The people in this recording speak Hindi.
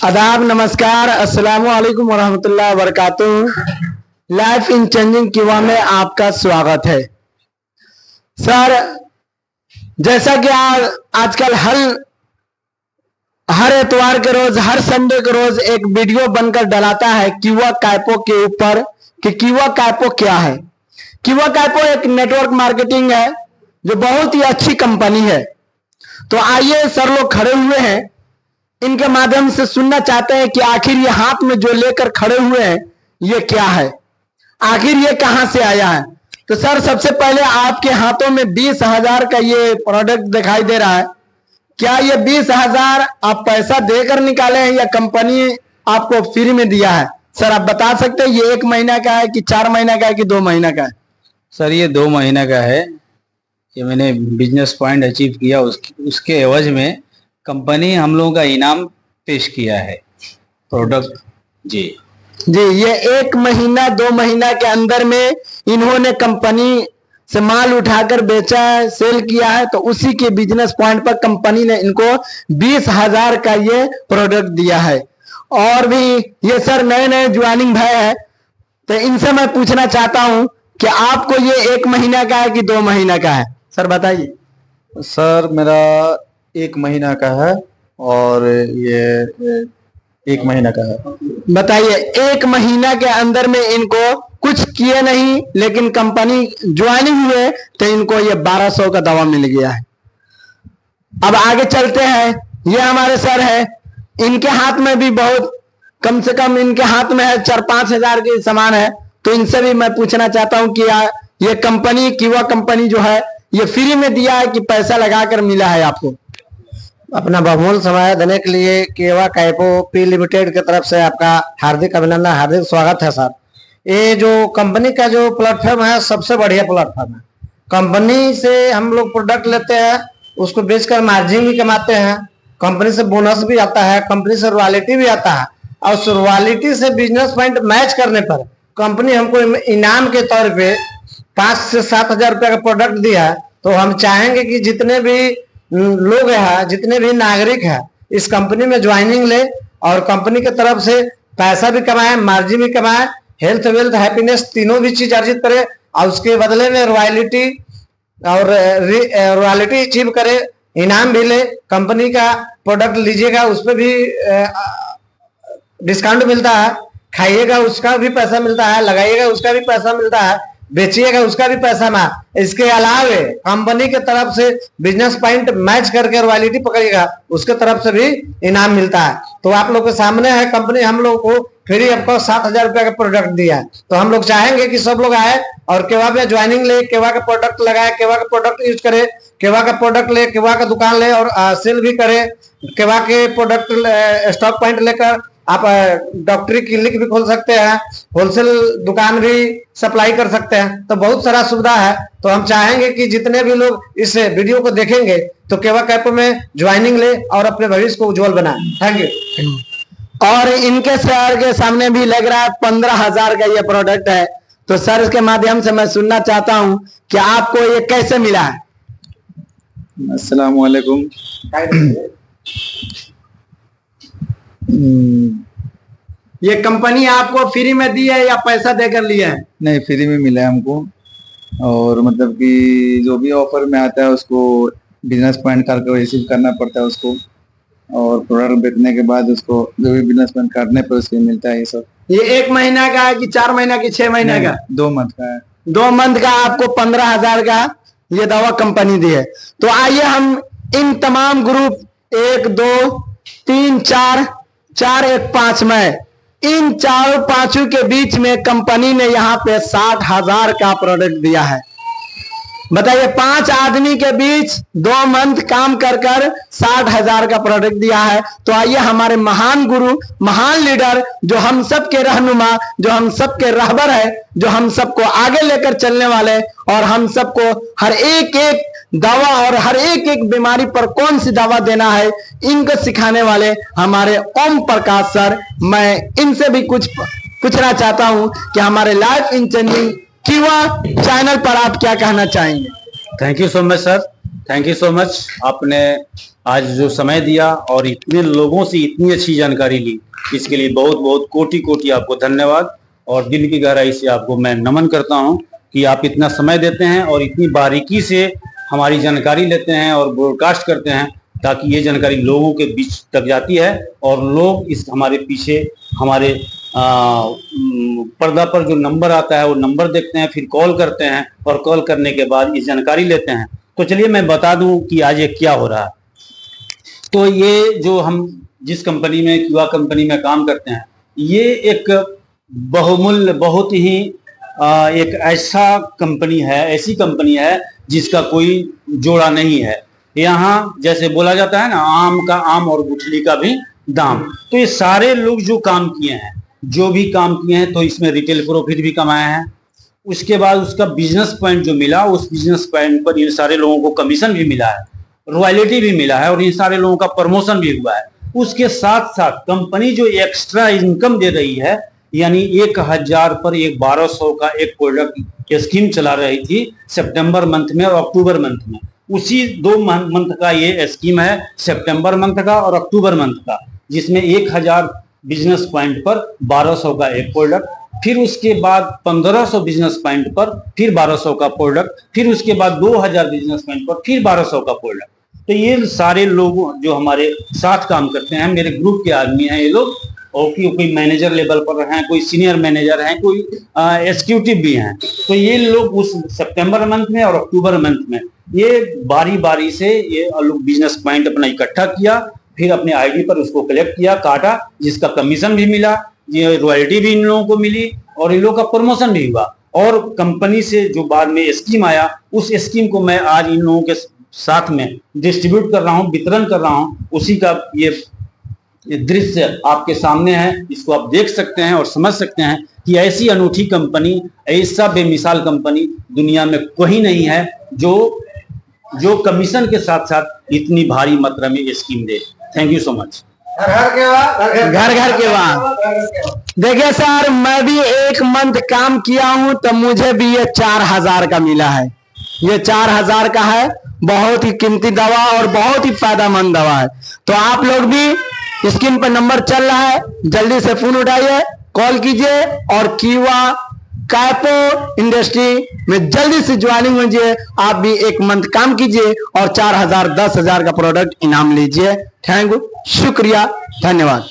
आदाब, नमस्कार, अस्सलाम वालेकुम वरहमतुल्लाहि वबरकातुहू। लाइफ इन चेंजिंग किवा में आपका स्वागत है। सर, जैसा कि आजकल हर एतवार के रोज, हर संडे के रोज एक वीडियो बनकर डलाता है किवा काइपो के ऊपर कि किवा काइपो क्या है। किवा काइपो एक नेटवर्क मार्केटिंग है जो बहुत ही अच्छी कंपनी है। तो आइए, सर लोग खड़े हुए हैं, इनके माध्यम से सुनना चाहते हैं कि आखिर ये हाथ में जो लेकर खड़े हुए हैं ये क्या है, आखिर ये कहां से आया है। तो सर, सबसे पहले आपके हाथों में 20,000 का ये प्रोडक्ट दिखाई दे रहा है। क्या ये 20,000 आप पैसा देकर निकाले हैं या कंपनी आपको फ्री में दिया है? सर, आप बता सकते हैं ये 1 महीना का है कि 4 महीना का है कि 2 महीना का है? सर, ये 2 महीना का है। ये मैंने बिजनेस पॉइंट अचीव किया, उसके एवज में कंपनी हम लोगों का इनाम पेश किया है प्रोडक्ट। जी, ये 1 महीना 2 महीना के अंदर में इन्होंने कंपनी से माल उठाकर बेचा है, सेल किया है। तो उसी के बिजनेस पॉइंट पर कंपनी ने इनको 20,000 का ये प्रोडक्ट दिया है। और भी ये सर नए नए ज्वाइनिंग भाई है, तो इनसे मैं पूछना चाहता हूं कि आपको ये 1 महीना का है कि 2 महीना का है? सर बताइए। सर, मेरा 1 महीना का है और ये 1 महीना का है। बताइए, 1 महीना के अंदर में इनको कुछ किए नहीं, लेकिन कंपनी ज्वाइनिंग हुए तो इनको ये 1200 का दवा मिल गया है। अब आगे चलते हैं। ये हमारे सर है, इनके हाथ में भी बहुत कम से कम इनके हाथ में है 4-5 हजार के सामान है। तो इनसे भी मैं पूछना चाहता हूं कि ये कंपनी किवा कंपनी जो है ये फ्री में दिया है कि पैसा लगाकर मिला है आपको? अपना बहुमूल्य समय देने के लिए किवा काइपो पी लिमिटेड की तरफ से आपका हार्दिक अभिनंदन, हार्दिक स्वागत है सर। ये जो कंपनी का जो प्लेटफॉर्म है सबसे बढ़िया प्लेटफॉर्म है। कंपनी से हम लोग प्रोडक्ट लेते हैं, उसको बेचकर मार्जिन भी कमाते हैं, कंपनी से बोनस भी आता है, कंपनी से रॉयल्टी भी आता है। और उस रॉयल्टी से बिजनेस पॉइंट मैच करने पर कंपनी हमको इनाम के तौर पे 5 से 7 हजार रुपये का प्रोडक्ट दिया है। तो हम चाहेंगे कि जितने भी लोग हैं, जितने भी नागरिक हैं, इस कंपनी में ज्वाइनिंग ले और कंपनी की तरफ से पैसा भी कमाए, मार्जिन भी कमाए, हेल्थ वेल्थ हैप्पीनेस तीनों भी चीज अर्जित करे और उसके बदले में रॉयल्टी अचीव करे, इनाम भी ले। कंपनी का प्रोडक्ट लीजिएगा उस पर भी डिस्काउंट मिलता है, खाइएगा उसका भी पैसा मिलता है, लगाइएगा उसका भी पैसा मिलता है, बेचिएगा उसका भी पैसा ना। इसके अलावे कंपनी के तरफ से बिजनेस पॉइंट मैच करके रॉयल्टी पकड़िएगा, उसके तरफ से भी इनाम मिलता है। तो आप लोग के सामने है, कंपनी हम लोग को फ्री आपको 7,000 रुपया का प्रोडक्ट दिया है। तो हम लोग चाहेंगे कि सब लोग आए और केवा में ज्वाइनिंग ले, केवा का प्रोडक्ट लगाए, केवा का प्रोडक्ट यूज करे, केवा का प्रोडक्ट ले, केवा का दुकान ले और सेल भी करे। केवा के प्रोडक्ट स्टॉक पॉइंट लेकर आप डॉक्टरी क्लिनिक भी खोल सकते हैं, होलसेल दुकान भी सप्लाई कर सकते हैं। तो बहुत सारा सुविधा है। तो हम चाहेंगे कि जितने भी लोग इस वीडियो को देखेंगे तो केवा कैप में ज्वाइनिंग ले और अपने भविष्य को उज्जवल बनाए। Thank you. और इनके सर के सामने भी लग रहा है 15,000 का ये प्रोडक्ट है। तो सर, इसके माध्यम से मैं सुनना चाहता हूं कि आपको ये कैसे मिला है? अस्सलाम वालेकुम। ये कंपनी आपको फ्री में दी है या पैसा देकर लिया है? नहीं, फ्री में मिला है हमको। और मतलब कि जो भी ऑफर में आता है उसको बिजनेस पॉइंट करके रिसीव करना पड़ता है उसको, और प्रोडक्ट बेचने के बाद उसको जो भी बिजनेस पॉइंट करने पर उसको मिलता है। ये सब ये 1 महीना का है कि 4 महीना की 6 महीना का? 2 मंथ का है। 2 मंथ का आपको 15,000 का ये दवा कंपनी दी है। तो आइए हम इन तमाम ग्रुप 1 2 3 4 1 5 में इन चारों पांचों के बीच में कंपनी ने यहाँ पे 60,000 का प्रोडक्ट दिया है। बताइए, 5 आदमी के बीच 2 मंथ काम कर 60,000 का प्रोडक्ट दिया है। तो आइए हमारे महान गुरु, महान लीडर, जो हम सब के रहनुमा, जो हम सब के रहबर है, जो हम सबको आगे लेकर चलने वाले और हम सबको हर एक एक दवा और हर एक एक बीमारी पर कौन सी दवा देना है, इनको सिखाने वाले हमारे ओम प्रकाश सर। मैं इनसे भी कुछ पूछना चाहता हूं कि हमारे लाइफ इन चेंजिंग किवा चैनल पर आप क्या कहना चाहेंगे? Thank you so much sir. Thank you so much. आपने आज जो समय दिया और इतने लोगों से इतनी अच्छी जानकारी ली, इसके लिए बहुत बहुत कोटि कोटि आपको धन्यवाद। और दिल की गहराई से आपको मैं नमन करता हूं कि आप इतना समय देते हैं और इतनी बारीकी से हमारी जानकारी लेते हैं और ब्रॉडकास्ट करते हैं, ताकि ये जानकारी लोगों के बीच तक जाती है और लोग इस हमारे पीछे हमारे पर्दा पर जो नंबर आता है वो नंबर देखते हैं, फिर कॉल करते हैं और कॉल करने के बाद इस जानकारी लेते हैं। तो चलिए मैं बता दूं कि आज ये क्या हो रहा है। तो ये जो हम जिस कंपनी में क्यूआ कंपनी में काम करते हैं, ये एक बहुमूल्य बहुत ही एक ऐसा कंपनी है, ऐसी कंपनी है जिसका कोई जोड़ा नहीं है। यहाँ जैसे बोला जाता है ना, आम का आम और गुठली का भी दाम। तो ये सारे लोग जो काम किए हैं, जो भी काम किए हैं, तो इसमें रिटेल प्रॉफिट भी कमाए हैं। उसके बाद उसका बिजनेस पॉइंट जो मिला, उस बिजनेस पॉइंट पर इन सारे लोगों को कमीशन भी मिला है, रॉयल्टी भी मिला है और इन सारे लोगों का प्रमोशन भी हुआ है। उसके साथ साथ कंपनी जो एक्स्ट्रा इनकम दे रही है, यानी 1000 पर एक 1200 का एक प्रोडक्ट स्कीम चला रही थी सितंबर मंथ में और अक्टूबर मंथ में। उसी 2 मंथ का ये स्कीम है, सितंबर मंथ का और अक्टूबर मंथ का, जिसमें 1000 बिजनेस पॉइंट पर 1200 का एक प्रोडक्ट, फिर उसके बाद 1500 बिजनेस पॉइंट पर फिर 1200 का प्रोडक्ट, फिर उसके बाद 2000 बिजनेस पॉइंट पर फिर 1200 का प्रोडक्ट। तो ये सारे लोग जो हमारे साथ काम करते हैं, मेरे ग्रुप के आदमी हैं ये लोग, और कोई मैनेजर लेवल पर हैं, कोई सीनियर मैनेजर हैं, कोई एग्जीक्यूटिव भी हैं। तो ये लोग उस सितंबर मंथ में और अक्टूबर मंथ में ये बारी बारी से ये लोग बिजनेस पॉइंट अपना इकट्ठा किया, फिर अपने आईडी पर उसको कलेक्ट किया, काटा, जिसका कमीशन भी मिला, ये रॉयल्टी भी इन लोगों को मिली और इन लोगों का प्रमोशन भी हुआ। और कंपनी से जो बाद में स्कीम आया, उस स्कीम को मैं आज इन लोगों के साथ में डिस्ट्रीब्यूट कर रहा हूँ, वितरण कर रहा हूँ। उसी का ये दृश्य आपके सामने है, इसको आप देख सकते हैं और समझ सकते हैं कि ऐसी अनूठी कंपनी, ऐसा बेमिसाल कंपनी दुनिया में कोई नहीं है जो कमीशन के साथ साथ इतनी भारी मात्रा में scheme they. Thank you so much. घर घर के वहाँ देखिए सर, मैं भी 1 मंथ काम किया हूँ तो मुझे भी ये 4000 का मिला है। ये 4000 का है, बहुत ही कीमती दवा और बहुत ही फायदेमंद दवा है। तो आप लोग भी स्क्रीन पर नंबर चल रहा है, जल्दी से फोन उठाइए, कॉल कीजिए और क्यूआ कैपो इंडस्ट्री में जल्दी से ज्वाइनिंग लीजिए। आप भी 1 मंथ काम कीजिए और 4000 10,000 का प्रोडक्ट इनाम लीजिए। थैंक यू, शुक्रिया, धन्यवाद।